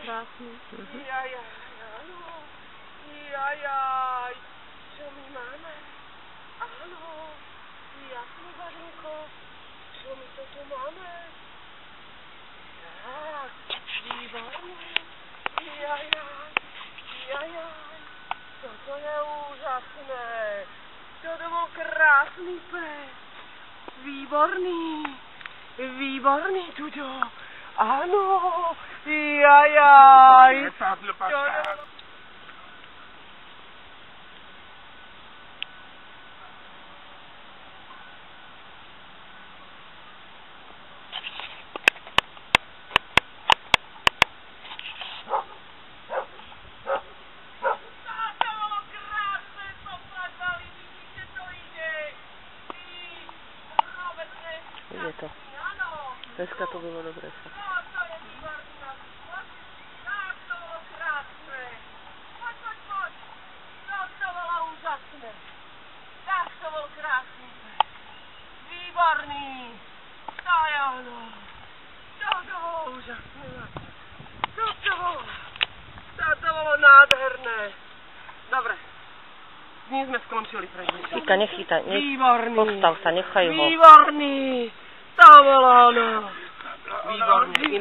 krásný. Jajaj, čo my máme? Áno, jasne, Varinko, čo my to tu máme? Tak, výborné. Jajaj, toto je úžasné. Toto bol krásny pes. Výborný, Tuďo. Áno, jajaj. Ide to. Dneska to bylo dobré. To je výborný na východ. Tak to bolo krásne. Poď. To bolo úžasné. Tak to bol krásny. Výborný. To je ono. To bolo úžasné. To bolo nádherné. Dobre. S ním sme skončili pre dnes. Chyta, nechyta. Výborný. Postav sa, nechaj ho. Výborný. To bolo ono. Výborný.